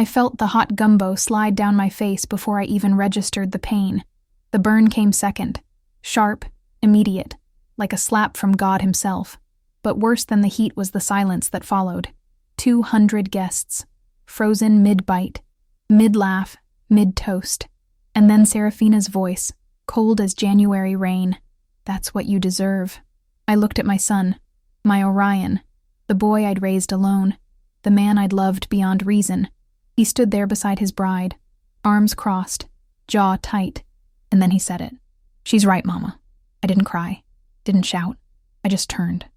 I felt the hot gumbo slide down my face before I even registered the pain. The burn came second, sharp, immediate, like a slap from God himself. But worse than the heat was the silence that followed. 200 guests, frozen mid-bite, mid-laugh, mid-toast. And then Serafina's voice, cold as January rain. "That's what you deserve." I looked at my son, my Orion, the boy I'd raised alone, the man I'd loved beyond reason. He stood there beside his bride, arms crossed, jaw tight, and then he said it. "She's right, Mama." I didn't cry, didn't shout. I just turned,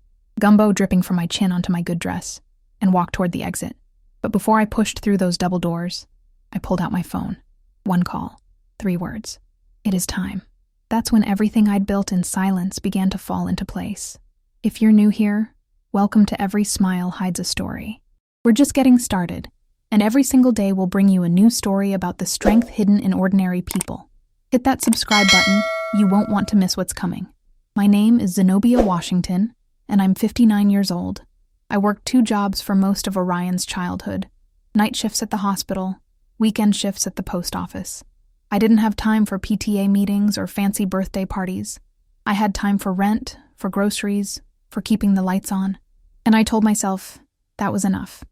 gumbo dripping from my chin onto my good dress, and walked toward the exit. But before I pushed through those double doors, I pulled out my phone. One call, 3 words. "It is time." That's when everything I'd built in silence began to fall into place. If you're new here, welcome to Every Smile Hides a Story. We're just getting started, and every single day will bring you a new story about the strength hidden in ordinary people. Hit that subscribe button, you won't want to miss what's coming. My name is Zenobia Washington, and I'm 59 years old. I worked 2 jobs for most of Orion's childhood. Night shifts at the hospital, weekend shifts at the post office. I didn't have time for PTA meetings or fancy birthday parties. I had time for rent, for groceries, for keeping the lights on. And I told myself that was enough,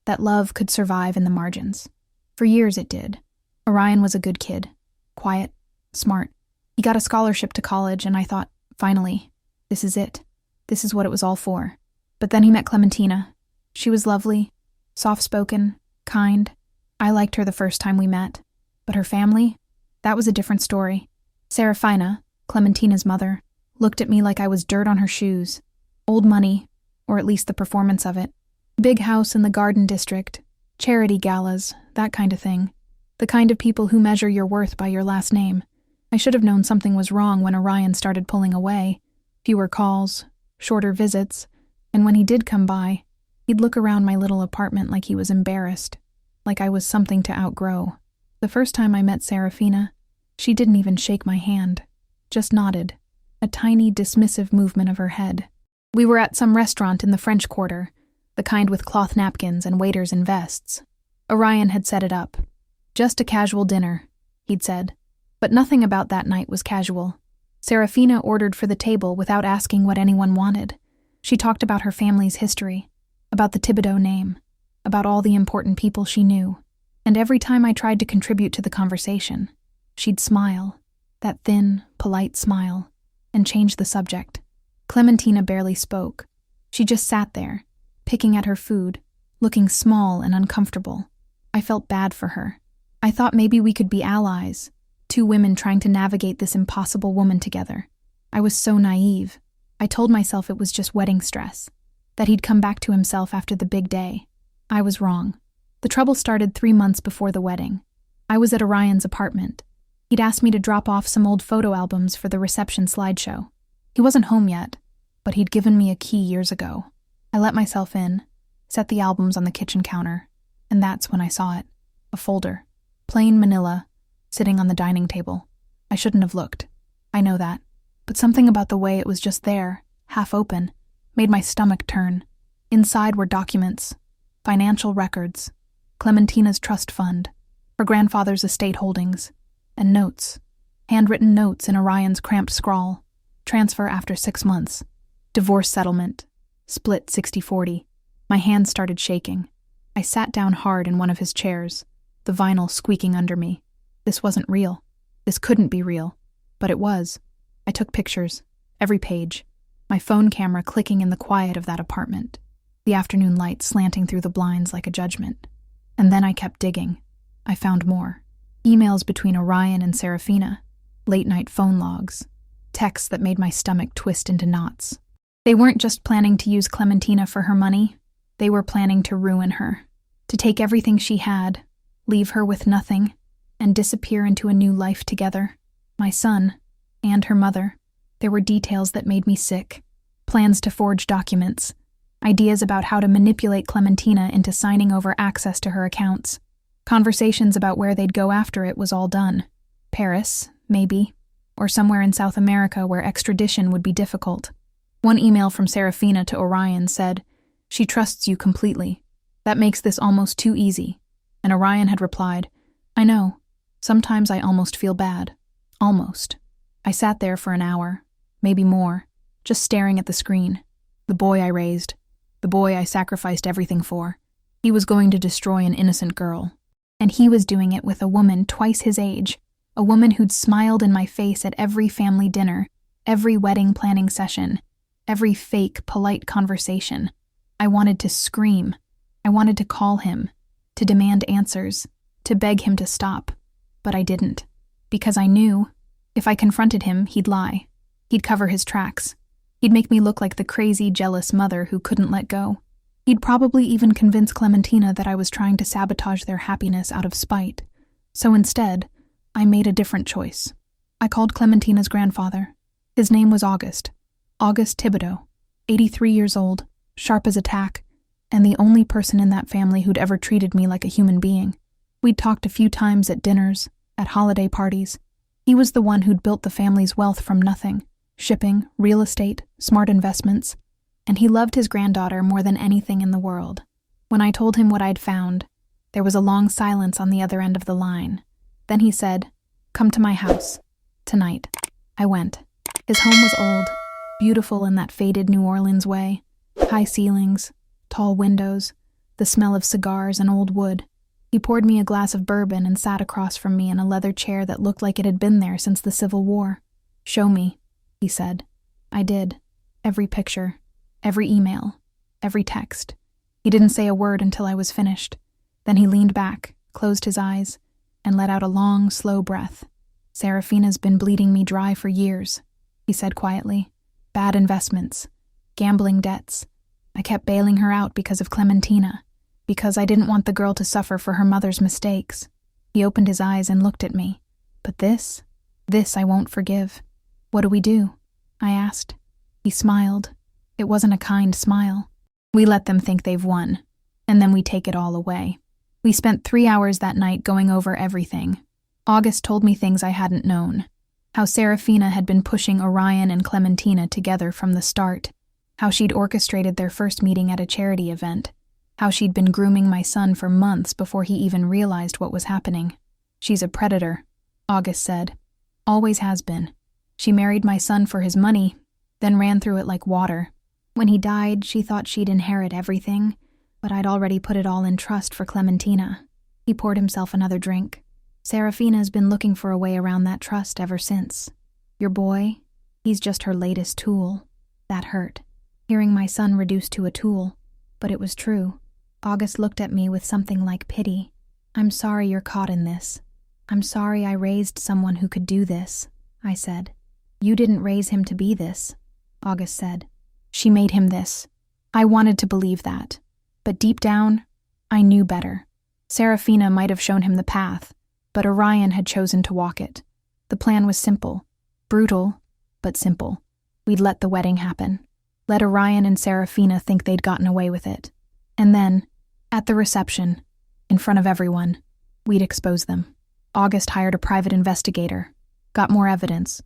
that love could survive in the margins. For years it did. Orion was a good kid, quiet, smart. He got a scholarship to college, and I thought, finally, this is it. This is what it was all for. But then he met Clementina. She was lovely, soft-spoken, kind. I liked her the first time we met. But her family? That was a different story. Serafina, Clementina's mother, looked at me like I was dirt on her shoes. Old money, or at least the performance of it. Big house in the Garden District, charity galas, that kind of thing. The kind of people who measure your worth by your last name. I should have known something was wrong when Orion started pulling away. Fewer calls, shorter visits, and when he did come by, he'd look around my little apartment like he was embarrassed, like I was something to outgrow. The first time I met Serafina, she didn't even shake my hand, just nodded, a tiny dismissive movement of her head. We were at some restaurant in the French Quarter, the kind with cloth napkins and waiters in vests. Orion had set it up. Just a casual dinner, he'd said. But nothing about that night was casual. Serafina ordered for the table without asking what anyone wanted. She talked about her family's history, about the Thibodeau name, about all the important people she knew. And every time I tried to contribute to the conversation, she'd smile, that thin, polite smile, and change the subject. Clementina barely spoke. She just sat there, picking at her food, looking small and uncomfortable. I felt bad for her. I thought maybe we could be allies, 2 women trying to navigate this impossible woman together. I was so naive. I told myself it was just wedding stress, that he'd come back to himself after the big day. I was wrong. The trouble started 3 months before the wedding. I was at Orion's apartment. He'd asked me to drop off some old photo albums for the reception slideshow. He wasn't home yet, but he'd given me a key years ago. I let myself in, set the albums on the kitchen counter, and that's when I saw it. A folder, plain manila, sitting on the dining table. I shouldn't have looked. I know that. But something about the way it was just there, half open, made my stomach turn. Inside were documents, financial records, Clementina's trust fund, her grandfather's estate holdings, and notes. Handwritten notes in Orion's cramped scrawl. Transfer after 6 months. Divorce settlement. Split 60-40. My hands started shaking. I sat down hard in one of his chairs, the vinyl squeaking under me. This wasn't real. This couldn't be real. But it was. I took pictures, every page, my phone camera clicking in the quiet of that apartment, the afternoon light slanting through the blinds like a judgment. And then I kept digging. I found more. Emails between Orion and Serafina, late-night phone logs, texts that made my stomach twist into knots. They weren't just planning to use Clementina for her money. They were planning to ruin her, to take everything she had, leave her with nothing, and disappear into a new life together. My son, and her mother. There were details that made me sick. Plans to forge documents. Ideas about how to manipulate Clementina into signing over access to her accounts. Conversations about where they'd go after it was all done. Paris, maybe, or somewhere in South America where extradition would be difficult. One email from Serafina to Orion said, "She trusts you completely. That makes this almost too easy. And Orion had replied, "I know. Sometimes I almost feel bad. Almost." I sat there for an hour, maybe more, just staring at the screen. The boy I raised, the boy I sacrificed everything for. He was going to destroy an innocent girl. And he was doing it with a woman twice his age, a woman who'd smiled in my face at every family dinner, every wedding planning session, every fake, polite conversation. I wanted to scream. I wanted to call him, to demand answers, to beg him to stop. But I didn't, because I knew if I confronted him, he'd lie. He'd cover his tracks. He'd make me look like the crazy, jealous mother who couldn't let go. He'd probably even convince Clementina that I was trying to sabotage their happiness out of spite. So instead, I made a different choice. I called Clementina's grandfather. His name was August Thibodeau, 83 years old, sharp as a tack, and the only person in that family who'd ever treated me like a human being. We'd talked a few times at dinners, at holiday parties. He was the one who'd built the family's wealth from nothing: shipping, real estate, smart investments. And he loved his granddaughter more than anything in the world. When I told him what I'd found, there was a long silence on the other end of the line. Then he said, "Come to my house. Tonight." I went. His home was old, beautiful in that faded New Orleans way. High ceilings, tall windows, the smell of cigars and old wood. He poured me a glass of bourbon and sat across from me in a leather chair that looked like it had been there since the Civil War. "Show me," he said. I did. Every picture, every email, every text. He didn't say a word until I was finished. Then he leaned back, closed his eyes, and let out a long, slow breath. "Serafina's been bleeding me dry for years," he said quietly. "Bad investments, gambling debts. I kept bailing her out because of Clementina, because I didn't want the girl to suffer for her mother's mistakes." He opened his eyes and looked at me. "But this I won't forgive. What do we do?" I asked. He smiled. It wasn't a kind smile. "We let them think they've won, and then we take it all away." We spent 3 hours that night going over everything. August told me things I hadn't known. How Serafina had been pushing Orion and Clementina together from the start. How she'd orchestrated their first meeting at a charity event. How she'd been grooming my son for months before he even realized what was happening. "She's a predator," August said. "Always has been. She married my son for his money, then ran through it like water. When he died, she thought she'd inherit everything, but I'd already put it all in trust for Clementina." He poured himself another drink. "Serafina's been looking for a way around that trust ever since. Your boy, he's just her latest tool." That hurt. Hearing my son reduced to a tool. But it was true. August looked at me with something like pity. "I'm sorry you're caught in this. I'm sorry I raised someone who could do this," I said. "You didn't raise him to be this," August said. "She made him this." I wanted to believe that. But deep down, I knew better. Serafina might have shown him the path, but Orion had chosen to walk it. The plan was simple. Brutal, but simple. We'd let the wedding happen. Let Orion and Serafina think they'd gotten away with it. And then, at the reception, in front of everyone, we'd expose them. August hired a private investigator, got more evidence,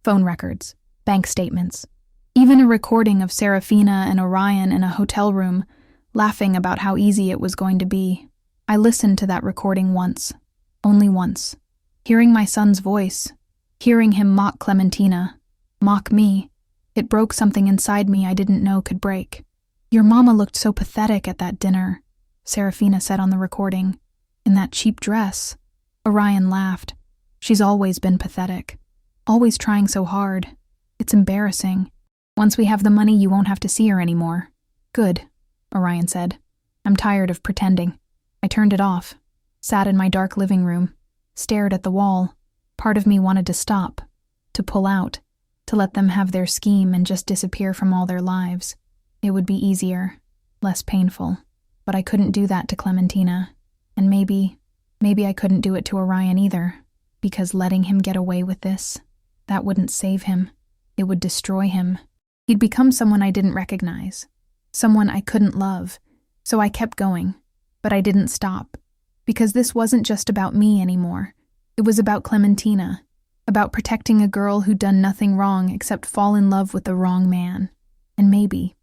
phone records, bank statements, even a recording of Serafina and Orion in a hotel room, laughing about how easy it was going to be. I listened to that recording once, only once. Hearing my son's voice, hearing him mock Clementina, mock me, it broke something inside me I didn't know could break. "Your mama looked so pathetic at that dinner," Serafina said on the recording. "In that cheap dress." Orion laughed. "She's always been pathetic. Always trying so hard. It's embarrassing. Once we have the money, you won't have to see her anymore." "Good," Orion said. "I'm tired of pretending." I turned it off, sat in my dark living room, stared at the wall. Part of me wanted to stop, to pull out, to let them have their scheme and just disappear from all their lives. It would be easier, less painful. But I couldn't do that to Clementina. And maybe I couldn't do it to Orion either, because letting him get away with this, that wouldn't save him. It would destroy him. He'd become someone I didn't recognize, someone I couldn't love. So I kept going, but I didn't stop, because this wasn't just about me anymore. It was about Clementina, about protecting a girl who'd done nothing wrong except fall in love with the wrong man. And maybe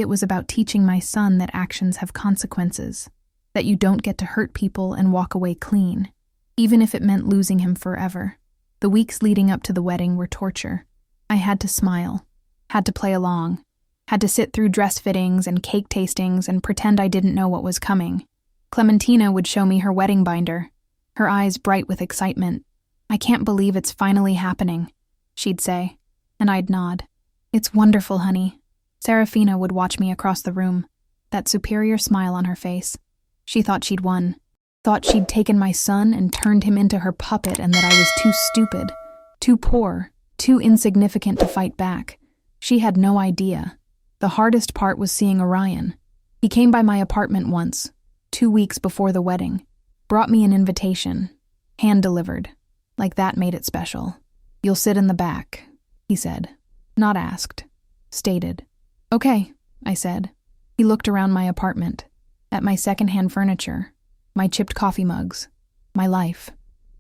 it was about teaching my son that actions have consequences. that you don't get to hurt people and walk away clean, even if it meant losing him forever. The weeks leading up to the wedding were torture. I had to smile, had to play along, had to sit through dress fittings and cake tastings and pretend I didn't know what was coming. Clementina would show me her wedding binder, her eyes bright with excitement. "I can't believe it's finally happening," she'd say, and I'd nod. "It's wonderful, honey." Serafina would watch me across the room, that superior smile on her face. She thought she'd won, thought she'd taken my son and turned him into her puppet, and that I was too stupid, too poor, too insignificant to fight back. She had no idea. The hardest part was seeing Orion. He came by my apartment once, 2 weeks before the wedding, brought me an invitation, hand-delivered. Like that made it special. "You'll sit in the back," he said. Not asked. Stated. "Okay," I said. He looked around my apartment, at my secondhand furniture, my chipped coffee mugs, my life.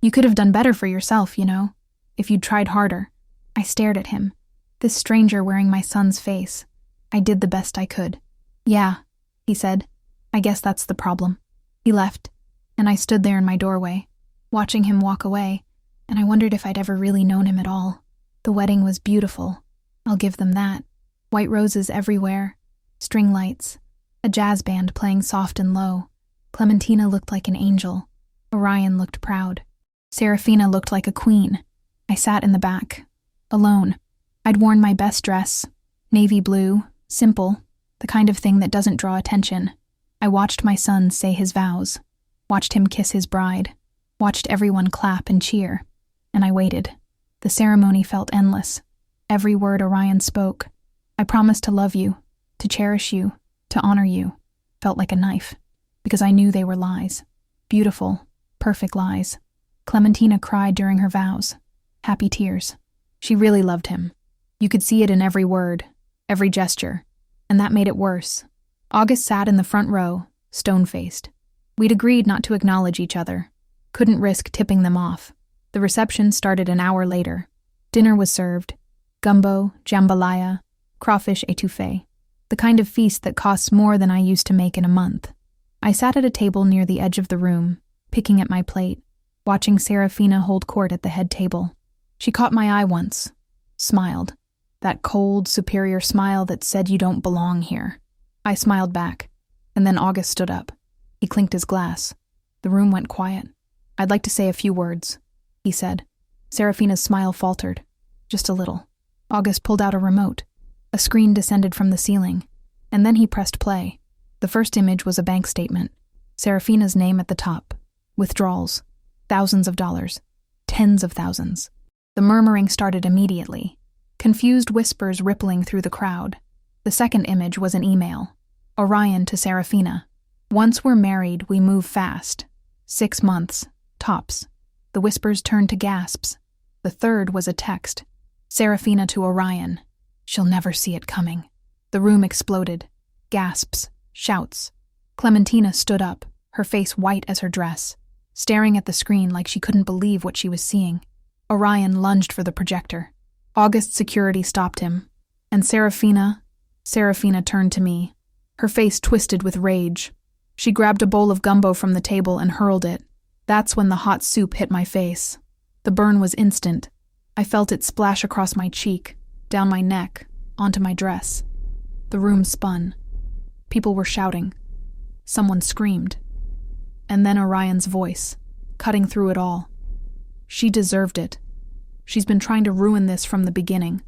"You could have done better for yourself, you know, if you'd tried harder." I stared at him, this stranger wearing my son's face. I did the best I could. "Yeah," he said. "I guess that's the problem." He left, and I stood there in my doorway, watching him walk away, and I wondered if I'd ever really known him at all. The wedding was beautiful. I'll give them that. White roses everywhere, string lights, a jazz band playing soft and low. Clementina looked like an angel. Orion looked proud. Serafina looked like a queen. I sat in the back, alone. I'd worn my best dress, navy blue, simple, the kind of thing that doesn't draw attention. I watched my son say his vows, watched him kiss his bride, watched everyone clap and cheer, and I waited. The ceremony felt endless. Every word Orion spoke, "I promise to love you, to cherish you, to honor you," felt like a knife, because I knew they were lies. Beautiful, perfect lies. Clementina cried during her vows. Happy tears. She really loved him. You could see it in every word, every gesture, and that made it worse. August sat in the front row, stone-faced. We'd agreed not to acknowledge each other. Couldn't risk tipping them off. The reception started an hour later. Dinner was served. Gumbo, jambalaya, crawfish étouffée. The kind of feast that costs more than I used to make in a month. I sat at a table near the edge of the room, picking at my plate, watching Serafina hold court at the head table. She caught my eye once, smiled. That cold, superior smile that said you don't belong here. I smiled back, and then August stood up. He clinked his glass. The room went quiet. "I'd like to say a few words," he said. Serafina's smile faltered, just a little. August pulled out a remote. A screen descended from the ceiling, and then he pressed play. The first image was a bank statement. Serafina's name at the top. Withdrawals. Thousands of dollars. Tens of thousands. The murmuring started immediately. Confused whispers rippling through the crowd. The second image was an email. Orion to Serafina. "Once we're married, we move fast. 6 months. Tops." The whispers turned to gasps. The third was a text. Serafina to Orion. "She'll never see it coming." The room exploded. Gasps. Shouts. Clementina stood up, her face white as her dress, staring at the screen like she couldn't believe what she was seeing. Orion lunged for the projector. August's security stopped him, and Serafina turned to me, her face twisted with rage. She grabbed a bowl of gumbo from the table and hurled it. That's when the hot soup hit my face. The burn was instant. I felt it splash across my cheek, down my neck, onto my dress. The room spun. People were shouting. Someone screamed. And then Orion's voice, cutting through it all. "She deserved it. She's been trying to ruin this from the beginning."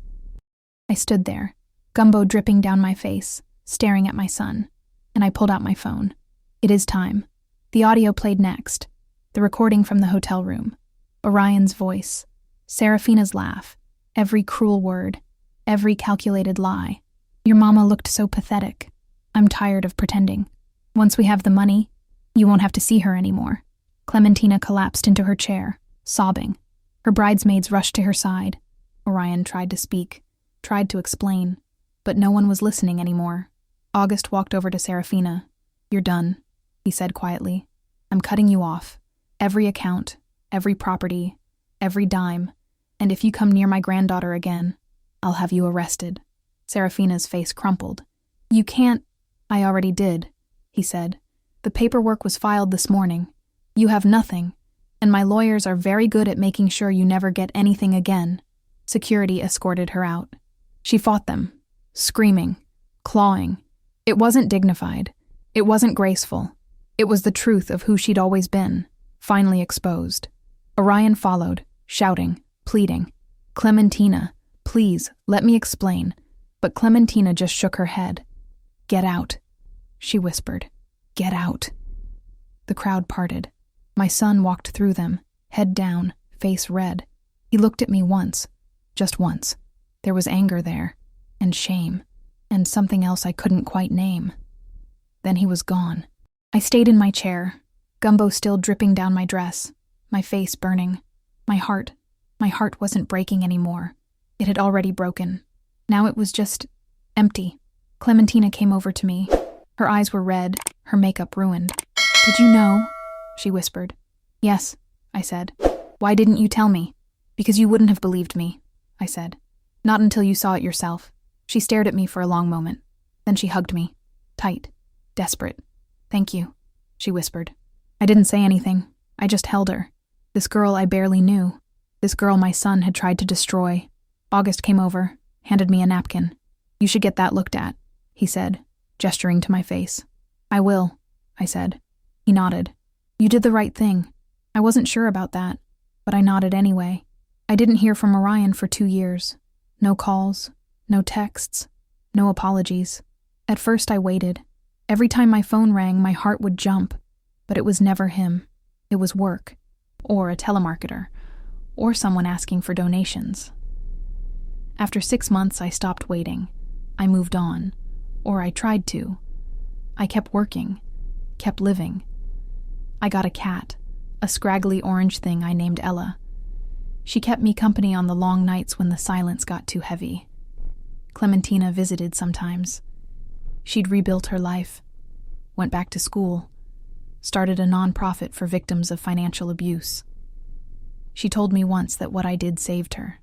I stood there, gumbo dripping down my face, staring at my son, and I pulled out my phone. It is time. The audio played next, the recording from the hotel room. Orion's voice, Serafina's laugh, every cruel word, every calculated lie. "Your mama looked so pathetic. I'm tired of pretending. Once we have the money, you won't have to see her anymore." Clementina collapsed into her chair, sobbing. Her bridesmaids rushed to her side. Orion tried to speak, tried to explain, but no one was listening anymore. August walked over to Serafina. "You're done," he said quietly. "I'm cutting you off. Every account, every property, every dime, and if you come near my granddaughter again, I'll have you arrested." Serafina's face crumpled. "You can't—" "I already did," he said. The paperwork was filed this morning. You have nothing, and my lawyers are very good at making sure you never get anything again." Security escorted her out. She fought them, screaming, clawing. It wasn't dignified. It wasn't graceful. It was the truth of who she'd always been, finally exposed. Orion followed, shouting, pleading, "Clementina, please, let me explain." But Clementina just shook her head. "Get out," she whispered. "Get out." The crowd parted. My son walked through them, head down, face red. He looked at me once, just once. There was anger there, and shame, and something else I couldn't quite name. Then he was gone. I stayed in my chair, gumbo still dripping down my dress, my face burning. My heart wasn't breaking anymore. It had already broken. Now it was just empty. Clementina came over to me. Her eyes were red, her makeup ruined. "Did you know?" she whispered. "Yes," I said. "Why didn't you tell me?" "Because you wouldn't have believed me," I said. "Not until you saw it yourself." She stared at me for a long moment. Then she hugged me, tight, desperate. "Thank you," she whispered. I didn't say anything. I just held her. This girl I barely knew. This girl my son had tried to destroy. August came over, handed me a napkin. "You should get that looked at," he said, gesturing to my face. "I will," I said. He nodded. "You did the right thing." I wasn't sure about that, but I nodded anyway. I didn't hear from Orion for 2 years. No calls, no texts, no apologies. At first I waited. Every time my phone rang, my heart would jump. But it was never him. It was work, or a telemarketer, or someone asking for donations. After 6 months, I stopped waiting. I moved on, or I tried to. I kept working, kept living. I got a cat, a scraggly orange thing I named Ella. She kept me company on the long nights when the silence got too heavy. Clementina visited sometimes. She'd rebuilt her life, went back to school, started a nonprofit for victims of financial abuse. She told me once that what I did saved her,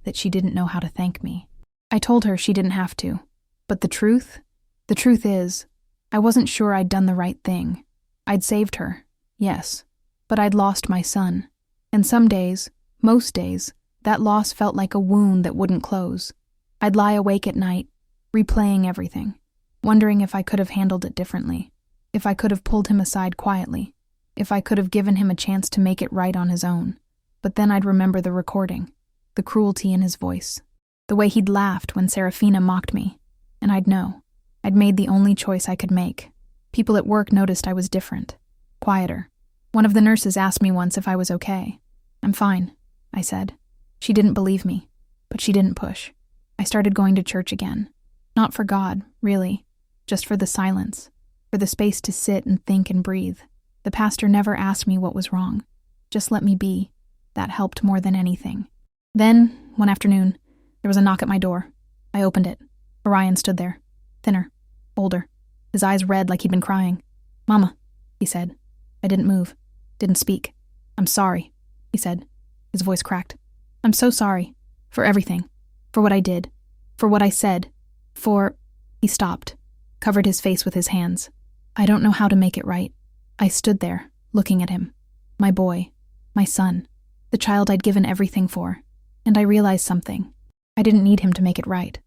that she didn't know how to thank me. I told her she didn't have to, but the truth is, I wasn't sure I'd done the right thing. I'd saved her, yes, but I'd lost my son. And some days, most days, that loss felt like a wound that wouldn't close. I'd lie awake at night, replaying everything, wondering if I could have handled it differently, if I could have pulled him aside quietly, if I could have given him a chance to make it right on his own. But then I'd remember the recording, the cruelty in his voice, the way he'd laughed when Serafina mocked me, and I'd know. I'd made the only choice I could make. People at work noticed I was different, quieter. One of the nurses asked me once if I was okay. "I'm fine," I said. She didn't believe me, but she didn't push. I started going to church again. Not for God, really, just for the silence, for the space to sit and think and breathe. The pastor never asked me what was wrong. Just let me be. That helped more than anything. Then, one afternoon, there was a knock at my door. I opened it. Orion stood there, thinner, older, his eyes red like he'd been crying. "Mama," he said. I didn't move, didn't speak. "I'm sorry," he said. His voice cracked. "I'm so sorry. For everything. For what I did. For what I said. For..." He stopped, covered his face with his hands. I don't know how to make it right. I stood there, looking at him. My boy. My son. The child I'd given everything for. And I realized something. I didn't need him to make it right.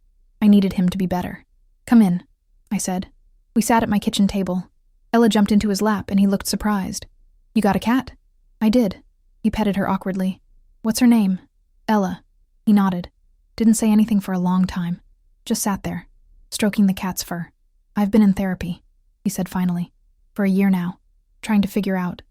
I needed him to be better. "Come in," I said. We sat at my kitchen table. Ella jumped into his lap and he looked surprised. "You got a cat?" "I did." He petted her awkwardly. "What's her name?" "Ella." He nodded. Didn't say anything for a long time. Just sat there, stroking the cat's fur. "I've been in therapy," he said finally. "For a year now, trying to figure out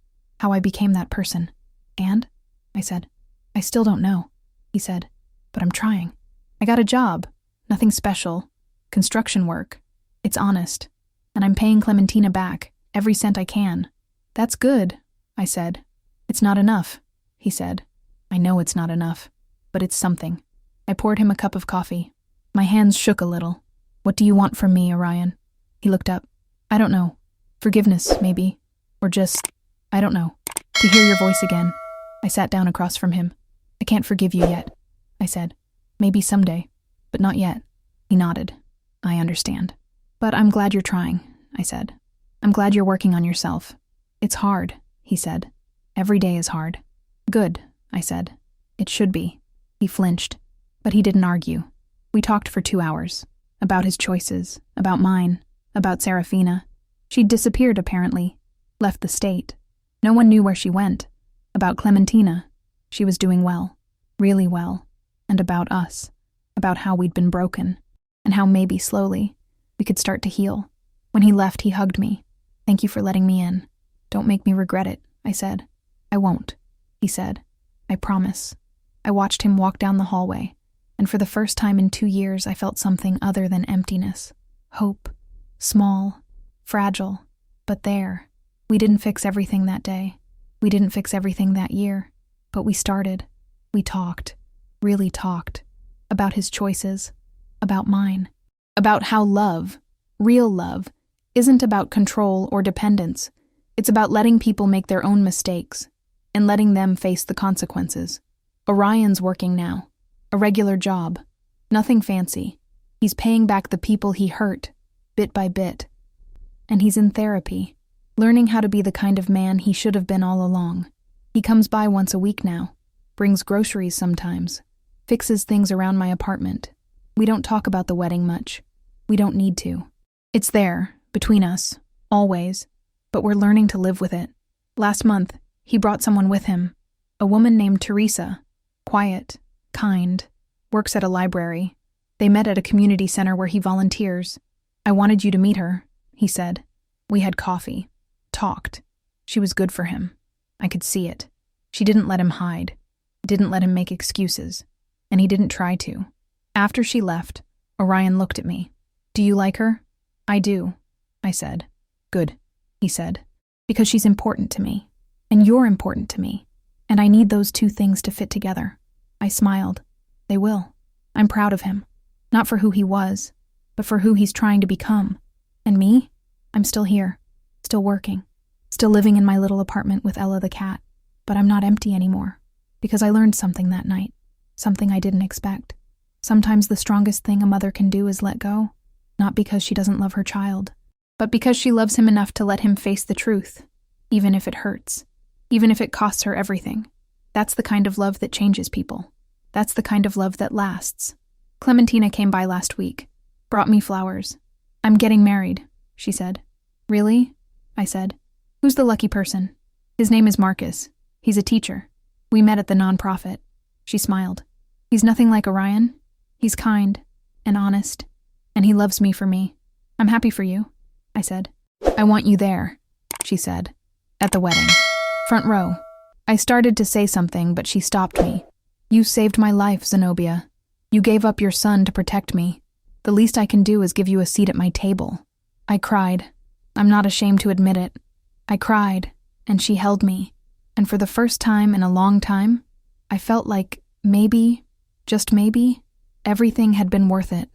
how I became that person." "And?" I said. "I still don't know," he said. "But I'm trying. I got a job. Nothing special. Construction work. It's honest. And I'm paying Clementina back, every cent I can." "That's good," I said. "It's not enough," he said. "I know it's not enough, but it's something." I poured him a cup of coffee. My hands shook a little. "What do you want from me, Orion?" He looked up. "I don't know. Forgiveness, maybe. Or just, I don't know. To hear your voice again." I sat down across from him. "I can't forgive you yet," I said. "Maybe someday, but not yet." He nodded. "I understand. But I'm glad you're trying," I said. I'm glad you're working on yourself. It's hard, he said. Every day is hard. Good, I said. It should be. He flinched, but he didn't argue. We talked for 2 hours. About his choices, about mine, about Serafina. She'd disappeared, apparently. Left the state. No one knew where she went. About Clementina. She was doing well. Really well. And about us. About how we'd been broken. And how maybe slowly we could start to heal. When he left, he hugged me. Thank you for letting me in. Don't make me regret it, I said. I won't, he said. I promise. I watched him walk down the hallway, and for the first time in 2 years I felt something other than emptiness. Hope. Small. Fragile. But there. We didn't fix everything that day. We didn't fix everything that year. But we started. We talked. Really talked. About his choices. About mine. About how love, real love, isn't about control or dependence. It's about letting people make their own mistakes and letting them face the consequences. Orion's working now. A regular job. Nothing fancy. He's paying back the people he hurt, bit by bit. And he's in therapy, learning how to be the kind of man he should have been all along. He comes by once a week now, brings groceries sometimes, fixes things around my apartment. We don't talk about the wedding much. We don't need to. It's there, between us, always, but we're learning to live with it. Last month, he brought someone with him, a woman named Teresa. Quiet, kind, works at a library. They met at a community center where he volunteers. I wanted you to meet her, he said. We had coffee, talked. She was good for him. I could see it. She didn't let him hide, didn't let him make excuses, and he didn't try to. After she left, Orion looked at me. Do you like her? I do, I said. Good, he said, because she's important to me, and you're important to me, and I need those two things to fit together. I smiled. They will. I'm proud of him, not for who he was, but for who he's trying to become. And me? I'm still here, still working, still living in my little apartment with Ella the cat, but I'm not empty anymore, because I learned something that night, something I didn't expect. Sometimes the strongest thing a mother can do is let go, not because she doesn't love her child, but because she loves him enough to let him face the truth, even if it hurts, even if it costs her everything. That's the kind of love that changes people. That's the kind of love that lasts. Clementina came by last week, brought me flowers. I'm getting married, she said. Really? I said. Who's the lucky person? His name is Marcus. He's a teacher. We met at the nonprofit. She smiled. He's nothing like Orion. He's kind and honest, and he loves me for me. I'm happy for you, I said. I want you there, she said, at the wedding. Front row. I started to say something, but she stopped me. You saved my life, Zenobia. You gave up your son to protect me. The least I can do is give you a seat at my table. I cried. I'm not ashamed to admit it. I cried, and she held me. And for the first time in a long time, I felt like maybe, just maybe, everything had been worth it.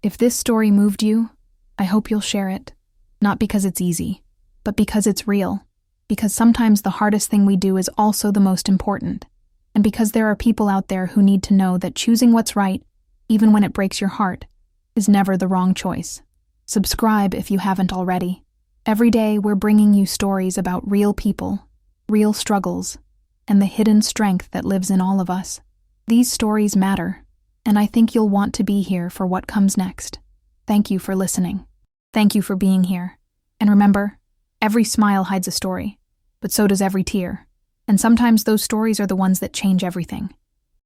If this story moved you, I hope you'll share it. Not because it's easy, but because it's real. Because sometimes the hardest thing we do is also the most important. And because there are people out there who need to know that choosing what's right, even when it breaks your heart, is never the wrong choice. Subscribe if you haven't already. Every day we're bringing you stories about real people, real struggles, and the hidden strength that lives in all of us. These stories matter, and I think you'll want to be here for what comes next. Thank you for listening. Thank you for being here. And remember, every smile hides a story, but so does every tear. And sometimes those stories are the ones that change everything.